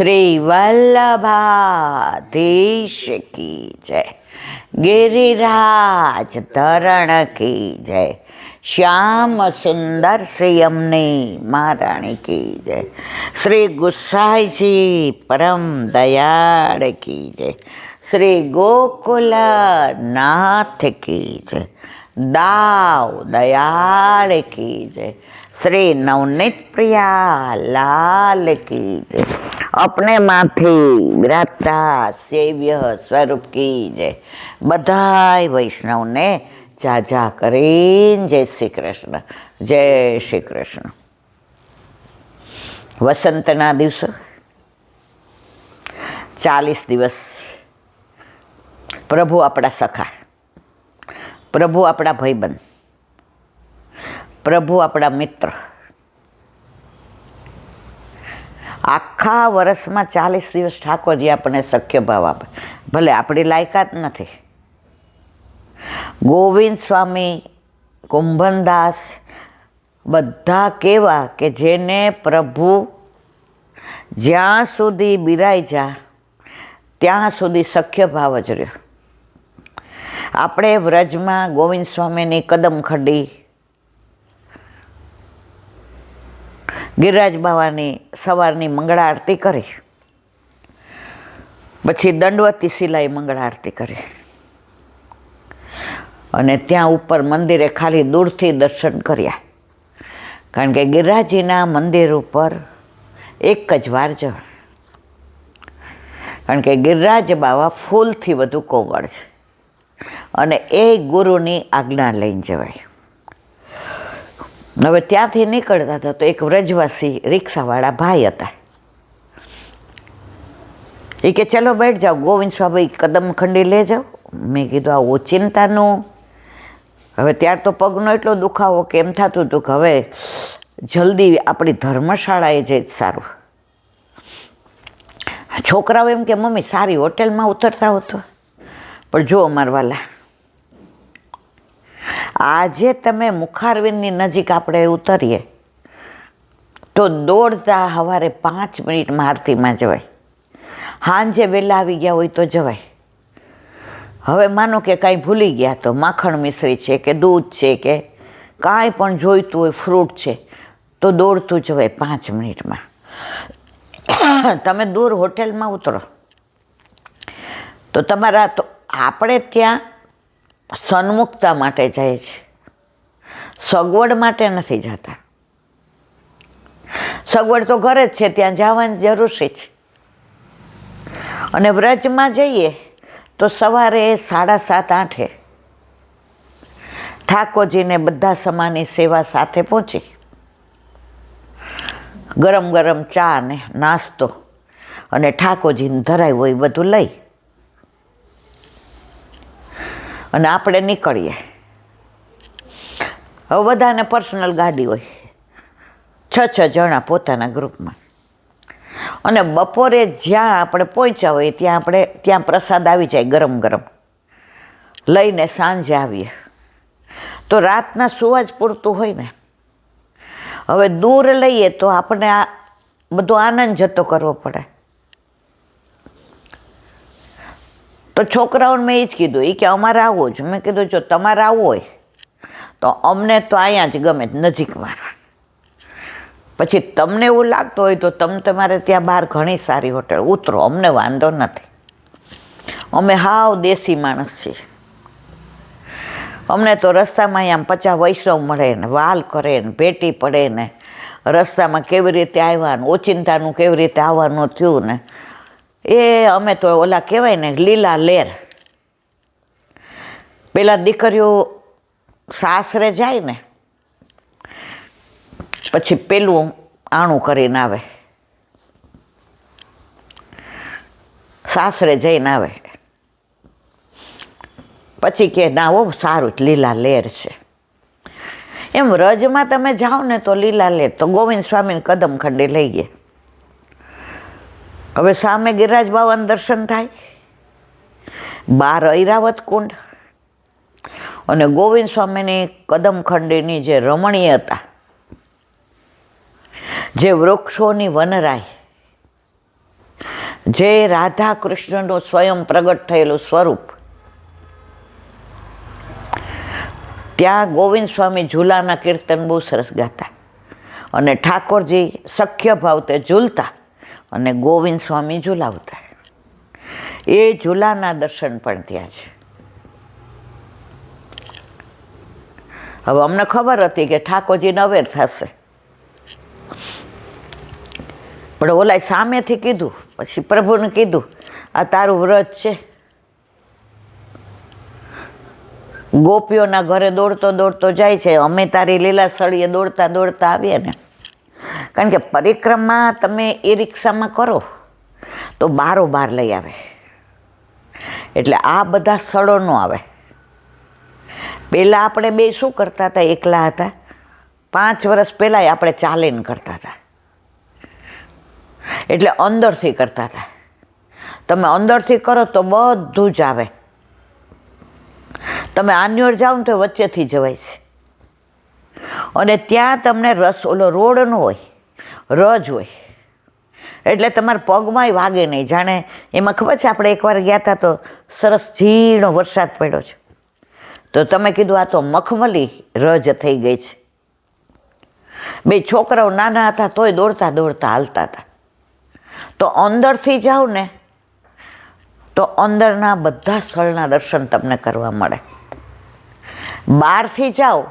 શ્રી વલ્લભાધીશ કી જય, ગિરિરાજ ધરણ કી જય, શ્યામ સુંદર શ્રીયમની મહારાણી કી જય, શ્રી ગુસાઈજી પરમ દયાળ કી જય, શ્રી ગોકુલનાથ કી જય, દાવ દયાળ કી જય, શ્રી નવનીત પ્રિયા લાલ કી જય, अपने माथी विराजता सेव्य स्वरूप की जय। बधाय वैष्णव ने जाजा करीन जय श्री कृष्ण, जय श्री कृष्ण। वसंतना दिवस 40 दिवस प्रभु अपना सखा, प्रभु अपना भाईबंध, प्रभु अपना मित्र। आखा वर्ष में 40 दिवस ठाकोरजी अपने सख्य भाव आपे, भले अपनी लायकात नहीं। गोविंद स्वामी, कुंभनदास बधा केवा के जेने प्रभु ज्यां सुधी बिराई जा त्यां सुधी सख्य भाव ज रह्यो। आपणे व्रज में गोविंद स्वामी कदम खड्डी, गिरिराज बाबानी सवारनी मंगला आरती करी, पछी दंडवती शिलाई मंगला आरती करी अने त्यां उपर मंदिरे खाली दूरथी दर्शन कर्या। कारण के गिरिराजीना मंदिर उपर एक ज वार जवाय, कारण के गिरिराज बाबा फूलथी वधु कोमळ छे अने ए गुरुनी आज्ञा लईने जवाय। हवे त्यांथी निकळता था तो एक व्रजवासी रिक्शावाळा भाई हता। ए के चलो बैठ जाओ, गोविंद स्वामी कदम खंडी ले जाओ। मैं कीधुं आ ओचिंतानुं। हवे त्यार तो पगनो एटलो दुखावो के एम थतुं हतुं के हवे जल्दी आपणी धर्मशाळाए जे सारुं। छोकराओ एम के मम्मी सारी होटेलमां उतरता हो तो, पण जो अमार वाला आजे तमे मुखारविंदनी नजीक आपणे उतरीए तो दौड़ता हवारे 5 मिनिट में आरती में जवाय। हांजे वेला आवी गया होय तो जवाय। हवे मानो के कांई भूली गया तो माखण मिश्री छे के दूध छे के कांई पण जोईतुं होय, फ्रूट छे तो दौड़तुं जवाय 5 मिनिट में। तमे दूर होटेल में उतरो तो तमारा तो आपणे त्यां सन्मुखता माटे जाए छे, सगवड़ माटे नथी जाता। सगवड़ तो घरे ज छे, त्यां जवानी जरूर छे। अने व्रज में जईए तो सवारे 7:30-8 ठाकोरजी ने बधा समानी सेवा साथे पहोंची, गरम गरम चा ने नास्तो अने ठाकोरजी ने धराव्युं होय बधुं लई अने आपणे निकळीए। हवे बधाने पर्सनल गाड़ी होय, 6 जणा पोताना ग्रुप में। अने बपोरे ज्यां आपणे पहोंच्या होय त्यां प्रसाद आवी जाय गरम गरम, लईने सांजे आवीए तो रातना सुवा ज पूरतुं होय ने। हवे दूर लईए तो आपणे आ बधो आनंद जतो करवो पड़े। तो छोकराओने मैं ज कीधुं ई के अमारे आववुं ज। मैं कीधुं जो तमारे आववुं होय तो अमने तो अहींया ज गमे नजीकमां। पछी तमने एवुं लागतुं होय तो तमारे त्यां बहार घणी सारी होटल उतरो, अमने वांधो नथी। अमे हाव देशी माणस छीए। अमने तो रस्तामां आम 50 वैष्णव मळे ने वाल करे ने भेटी पड़े ने रस्तामां केवी रीते આવ્યા ને ઓચિંતાનું કેવી રીતે આવવાનું થયું ને એ અમે તો ઓલા કહેવાય ને લીલા લેર। પેલા દીકરીઓ સાસરે જાય ને પછી પેલું આણું કરીને આવે, સાસરે જઈને આવે પછી કે ના હો સારું લીલા લેર છે। એમ વ્રજમાં તમે જાઓ ને તો લીલા લેર તો ગોવિંદ સ્વામીને કદમ ખંડી લઈ ગયા। હવે સામે गिरिराज बाबाનું દર્શન થાય, બહાર ઐરાવત કુંડ અને ગોવિંદ સ્વામીની કદમખંડીની જે રમણીયતા, જે વૃક્ષોની વનરાઈ, જે રાધા કૃષ્ણનું સ્વયં પ્રગટ થયેલું સ્વરૂપ, ત્યાં ગોવિંદ સ્વામી ઝૂલાના કીર્તન બહુ સરસ ગાતા અને ઠાકોરજી સખ્ય ભાવતે ઝૂલતા અને ગોવિંદ સ્વામી ઝૂલાવતા. એ ઝૂલાના દર્શન પણ ત્યાં છે. હવે અમને ખબર હતી કે ઠાકોરજી નવેર થશે, પણ ઓલા સામેથી કીધું, પછી પ્રભુને કીધું આ તારું વ્રત છે. ગોપીઓના ઘરે દોડતો દોડતો જાય છે, અમે તારી લીલા સળીએ દોડતા દોડતા આવીએ ને. કારણ કે પરિક્રમા તમે એ રિક્ષામાં કરો તો બારોબાર લઈ આવે, એટલે આ બધા સ્થળો ન આવે. પહેલાં આપણે બે શું કરતા હતા, એકલા હતા, 5 વર્ષ પહેલાં આપણે ચાલીને કરતા હતા, એટલે અંદરથી કરતા હતા. તમે અંદરથી કરો તો બધું જ આવે. તમે આન્યોર જાઓ ને તો વચ્ચેથી જવાય છે, અને ત્યાં તમને ઓલો રોડ ન હોય, રજ હોય, એટલે તમારા પગમાંય વાગે નહીં. જાણે એમાં ખબર છે, આપણે એકવાર ગયા હતા તો સરસ ઝીણો વરસાદ પડ્યો છે, તો તમે કીધું આ તો મખમલી રજ થઈ ગઈ છે. 2 છોકરાઓ નાના હતા તોય દોડતા દોડતા હાલતા હતા. તો અંદરથી જાઓ ને તો અંદરના બધા સ્થળના દર્શન તમને કરવા મળે. બહારથી જાઓ,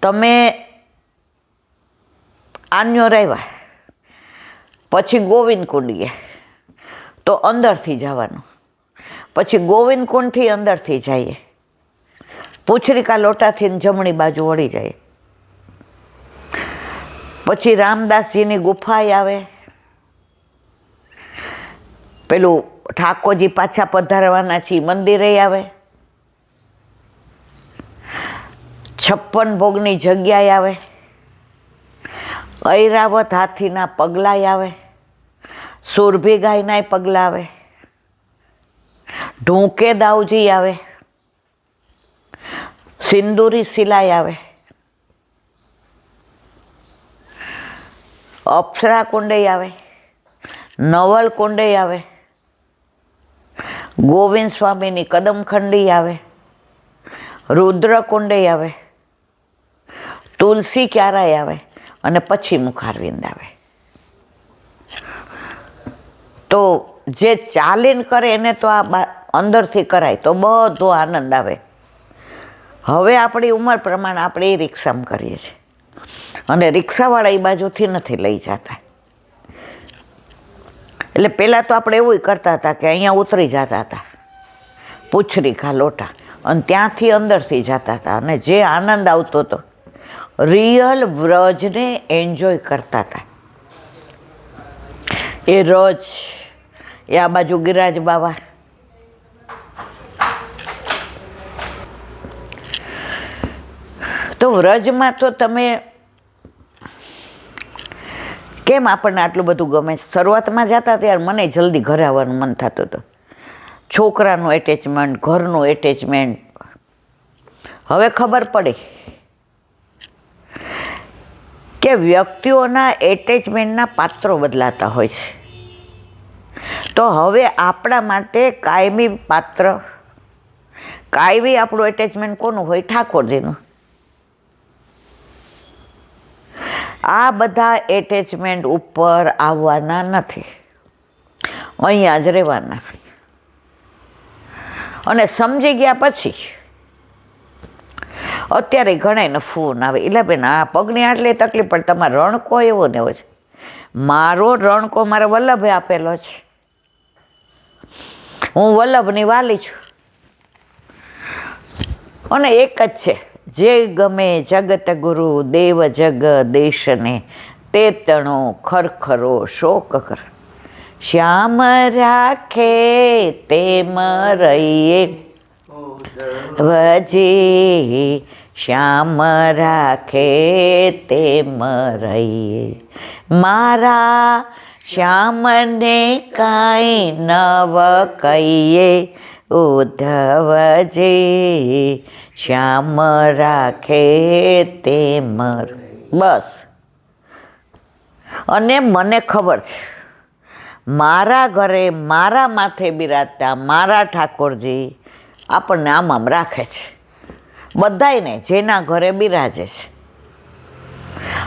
તમે આન્યોર આવ્યા પછી ગોવિંદ કુંડીએ તો અંદરથી જવાનું, પછી ગોવિંદ કુંડથી અંદરથી જઈએ, પૂછરીકા લોટાથી જમણી બાજુ વળી જાય, પછી રામદાસજીની ગુફાએ આવે, પેલું ઠાકોરજી પાછા પધારવાના છે મંદિરે આવે, 56 ભોગની જગ્યાએ આવે, ઐરાવત હાથીના પગલાં આવે, સુરભી ગાયના પગલાં આવે, ઢૂંકે દાવજી આવે, સિંદૂરી શિલાય આવે, અપ્સરા કુંડે આવે, નવલ કુંડે આવે, ગોવિંદ સ્વામીની કદમખંડી આવે, રુદ્રકુંડે આવે, તુલસી ક્યારાય આવે, અને પછી મુખારવિંદ આવે. તો જે ચાલીને કરે એને તો આ અંદરથી કરાય તો બધો આનંદ આવે. હવે આપણી ઉંમર પ્રમાણે આપણે એ રિક્ષામાં કરીએ છીએ, અને રિક્ષાવાળા એ બાજુથી નથી લઈ જતા. એટલે પહેલાં તો આપણે એવું કરતા હતા કે અહીંયા ઉતરી જતા હતા પૂછરીકા લોટા, અને ત્યાંથી અંદરથી જતા હતા, અને જે આનંદ આવતો હતો, રિયલ વ્રજને એન્જોય કરતા હતા. એ રજ, એ આ બાજુ ગિરાજ બાવા, તો વ્રજમાં તો તમે કેમ આપણને આટલું બધું ગમે. શરૂઆતમાં જતા ત્યારે મને જલ્દી ઘરે આવવાનું મન થતું હતું, છોકરાનું એટેચમેન્ટ, ઘરનું એટેચમેન્ટ. હવે ખબર પડી કે વ્યક્તિઓના એટેચમેન્ટના પાત્રો બદલાતા હોય છે. તો હવે આપણા માટે કાયમી પાત્ર, કાયમી આપણું એટેચમેન્ટ કોનું હોય? ઠાકોરજીનું. આ બધા એટેચમેન્ટ ઉપર આવવાના નથી, અહીંયા જ રહેવાના. અને સમજી ગયા પછી અત્યારે ઘણાને ફોન આવે, એટલે બેન આ પગની આટલી તકલીફ પડે, તમારો રણકો એવો ને એવો છે. મારો રણકો મારા વલ્લભે આપેલો છે, હું વલ્લભની વાલી છું. અને એક જ છે, જે ગમે જગત ગુરુ દેવ જગ દેશને, તે તણો ખરખરો શોક કર, શ્યામ રાખે તેમ રહીએ વજે, શ્યામ રાખે તેમ રહીએ. મારા શ્યામને કાંઈ નવ કહીએ, ઉદ્ધવજી શ્યામ રાખે તેમ. બસ. અને મને ખબર છે મારા ઘરે મારા માથે બિરાજતા મારા ઠાકોરજી આપણને આમ રાખે છે, બધાયને જેના ઘરે બિરાજે છે.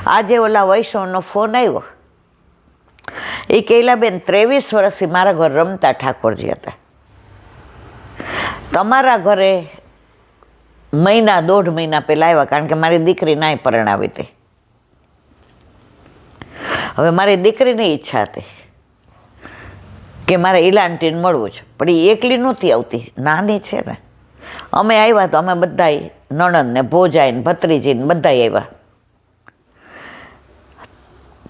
આજે ઓલા વૈષ્ણવનો ફોન આવ્યો, એ કહેલા બેન 23 વર્ષથી મારા ઘર રમતા ઠાકોરજી હતા, તમારા ઘરે મહિના 1.5 મહિના પહેલાં આવ્યા, કારણ કે મારી દીકરી નાય પરણાવી હતી. હવે મારી દીકરીની ઈચ્છા હતી કે મારે ઈલાંટીને મળવું છે, પણ એ એકલી નહોતી આવતી, નાની છે ને. અમે આવ્યા તો અમે બધાય નણંદને ભોજાઈને ભત્રીજીને બધાય આવ્યા.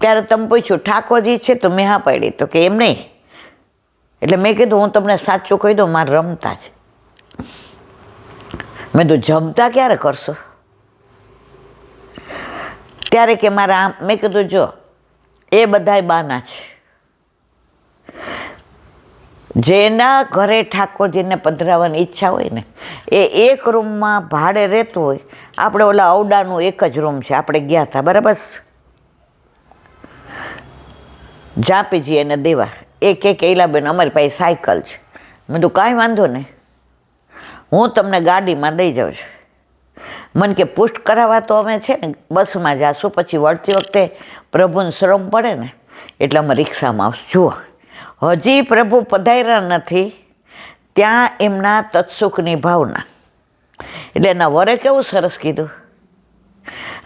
ત્યારે તમે પૂછ્યું ઠાકોરજી છે, તો મેં હા પાડી, તો કે એમ નહીં. એટલે મેં કીધું હું તમને સાચું કહી દઉં, મારે રમતા છે. મેં તો જમતા ક્યારે કરશો? ત્યારે કે મારા આમ, મેં કીધું જો એ બધાય બાના છે, જેના ઘરે ઠાકોરજીને પધરાવવાની ઈચ્છા હોય ને એ એક રૂમમાં ભાડે રહેતું હોય. આપણે ઓલા ઔડાનું એક જ રૂમ છે, આપણે ગયા હતા બરાબર, જાપીજી એને દેવા. એ કે કૈલાબેન અમારી પાસે સાયકલ છે. મેં તો કાંઈ વાંધો નહીં, હું તમને ગાડીમાં દઈ જાઉં છું. મને કે પુષ્ટ કરાવવા તો અમે છે ને બસમાં જાશું, પછી વળતી વખતે પ્રભુને શ્રમ પડે ને એટલે અમે રિક્ષામાં આવશું. જુઓ, હજી પ્રભુ પધાર્યા નથી ત્યાં એમના તત્સુખની ભાવના. એટલે એના વરે કેવું સરસ કીધું,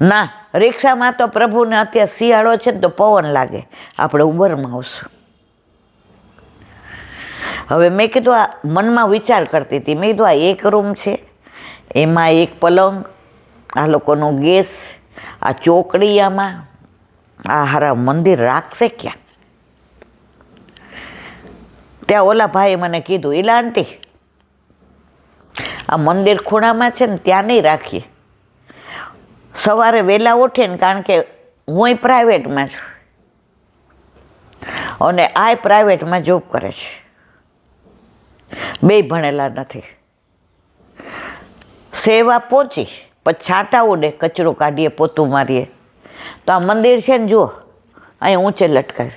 ના રિક્ષામાં તો પ્રભુને અત્યારે શિયાળો છે ને તો પવન લાગે, આપણે ઉબરમાં આવશું. હવે મેં કીધું આ મનમાં વિચાર કરતી હતી, મેં કીધું આ એક રૂમ છે, એમાં એક પલંગ, આ લોકોનો ગેસ, આ ચોકડી, આમાં આ હારા મંદિર રાખશે ક્યાં? ત્યાં ઓલા ભાઈએ મને કીધું, ઈલા આંટી આ મંદિર ખૂણામાં છે ને ત્યાં નહીં રાખીએ, સવારે વહેલા ઉઠે ને, કારણ કે હું પ્રાઇવેટમાં છું અને આ પ્રાઇવેટમાં જોબ કરે છે, બે ભણેલા નથી. સેવા પહોંચી પછી છાંટા ઉડે, કચરો કાઢીએ, પોતું મારીએ. તો આ મંદિર છે ને જુઓ, અહીં ઊંચે લટકાય,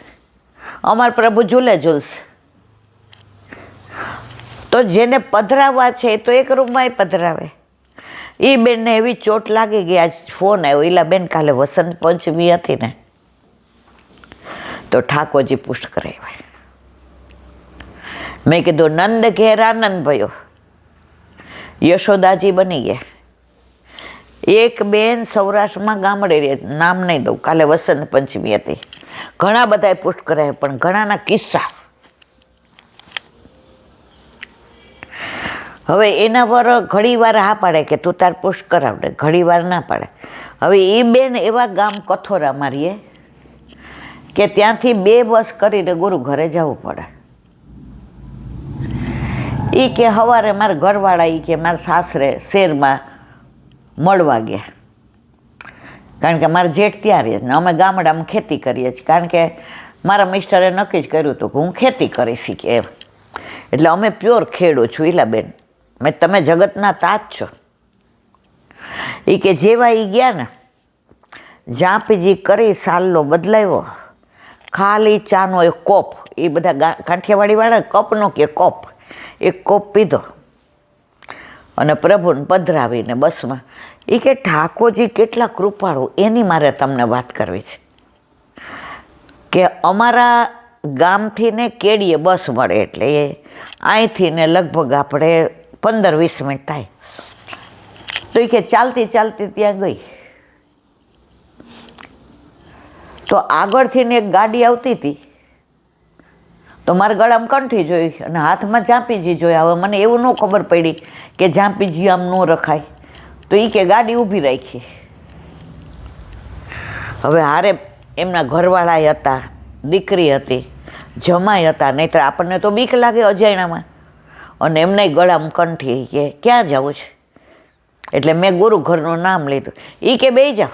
અમારા પ્રભુ ઝૂલે ઝૂલશે. તો જેને પધરાવવા છે તો એક રૂમમાં પધરાવે. એ બેનને એવી ચોટ લાગી ગઈ, આજ ફોન આવ્યો, ઈલા બેન કાલે વસંત પંચમી હતી ને તો ઠાકોરજી પુષ્ટ કરાવ્યા. મેં કીધું નંદ ઘેર આનંદ ભયો, યશોદાજી બની ગયા. એક બેન સૌરાષ્ટ્રમાં ગામડે રહે, નામ નહીં દઉં, કાલે વસંત પંચમી હતી, ઘણા બધાએ પુષ્ટ કરાવ્યા, પણ ઘણાના કિસ્સા. હવે એના પર ઘણી વાર હા પાડે કે તું તાર પુષ્ટ કરાવડે, ઘણી વાર ના પાડે. હવે એ બેન એવા ગામ કથોરા મારીએ કે ત્યાંથી 2 બસ કરીને ગુરુ ઘરે જવું પડે. એ કે સવારે મારા ઘરવાળા, એ કે મારા સાસરે શહેરમાં મળવા ગયા, કારણ કે મારા જેઠ ત્યાં રહે ને અમે ગામડામાં ખેતી કરીએ છીએ, કારણ કે મારા મિસ્ટરે નક્કી જ કર્યું હતું કે હું ખેતી કરીશ કે એમ. એટલે અમે પ્યોર ખેડૂત છું. ઈલા બેન મેં તમે જગતના તાજ છો. એ કે જેવા એ ગયા ને, જાપીજી કરી સાલનો બદલાવ્યો, ખાલી ચાનો એક કોપ, એ બધા કાઠિયાવાડીવાળા કપનો કે કોપ, એક કોપ પીધો અને પ્રભુને પધરાવીને બસમાં. એ કે ઠાકોરજી કેટલા કૃપાળુ, એની મારે તમને વાત કરવી છે. કે અમારા ગામથી ને કેડીએ બસ મળે, એટલે એ અહીંથી ને લગભગ આપણે 15-20 મિનિટ થાય. તો એ કે ચાલતી ચાલતી ત્યાં ગઈ તો આગળથી ને એક ગાડી આવતી હતી, તો મારા ગળામાં કંઠી જોઈ અને હાથમાં જાપીજી જોયા. હવે મને એવું ન ખબર પડી કે જાપીજી આમ ન રખાય, તો એ કે ગાડી ઊભી રાખી. હવે હારે એમના ઘરવાળા હતા, દીકરી હતી, જમાઈ હતા, નહીંતર આપણને તો બીક લાગે અજાણ્યામાં. અને એમને ગળામાં કંઠી કે ક્યાં જવું છે? એટલે મેં ગુરુ ઘરનું નામ લીધું. એ કે બે જાઓ,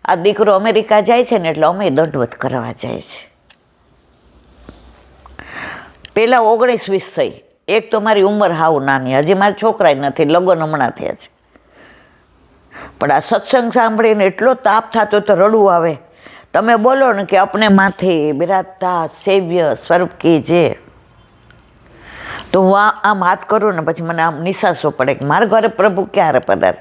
આ દીકરો અમેરિકા જાય છે ને એટલે અમે દંડવત કરવા જાય છે. પહેલાં 19-20 થઈ. એક તો મારી ઉંમર હાવ નાની, હજી મારા છોકરાય નથી, લગ્ન હમણાં થયા છે. પણ આ સત્સંગ સાંભળીને એટલો તાપ થતો તો રડવું આવે. તમે બોલો ને કે અપને માથે બિરાજતા સેવ્ય સ્વરૂપ કી જે, તો હું આમ હાથ કરું ને પછી મને આમ નિશાસો પડે કે મારા ઘરે પ્રભુ ક્યારે પધારે.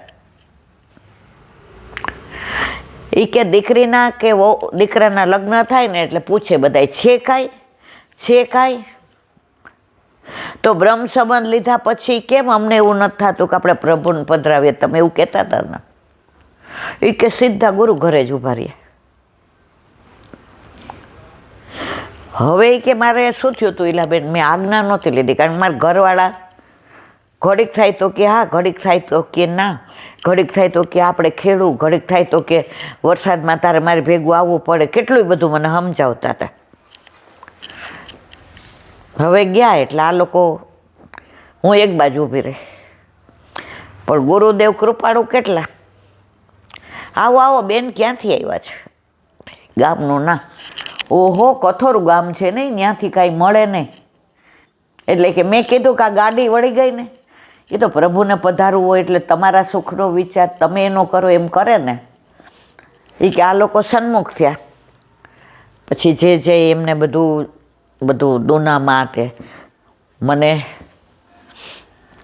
એ કે દીકરીના કે દીકરાના લગ્ન થાય ને એટલે પૂછે બધા છે કાંઈ. તો બ્રહ્મ સંબંધ લીધા પછી કેમ અમને એવું નથી થતું કે આપણે પ્રભુને પધરાવીએ? તમે એવું કહેતા હતા ને. એ કે સીધા ગુરુ ઘરે જ ઊભા રહીએ. હવે કે મારે શું થયું હતું ઈલાબેન, મેં આજ્ઞા નહોતી લીધી, કારણ કે મારા ઘરવાળા ઘડીક થાય તો કે હા, ઘડીક થાય તો કે ના, ઘડીક થાય તો કે આપણે ખેડું, ઘડીક થાય તો કે વરસાદમાં તારે મારે ભેગું આવવું પડે, કેટલું બધું મને સમજાવતા હતા. હવે ગયા એટલે આ લોકો, હું એક બાજુ ઊભી રહી. પણ ગુરુદેવ કૃપાળુ કેટલા. આવો બેન, ક્યાંથી આવ્યા છે? ગામનું ના. ઓહો, કઠોરું ગામ છે નહીં, ત્યાંથી કાંઈ મળે નહીં. એટલે કે મેં કીધું કે આ ગાડી વળી ગઈ ને, એ તો પ્રભુને પધારવું હોય એટલે તમારા સુખનો વિચાર તમે એનો કરો એમ કરે ને. એ કે આ લોકો સન્મુખ થયા. પછી જે એમને બધું દુનામાં તે મને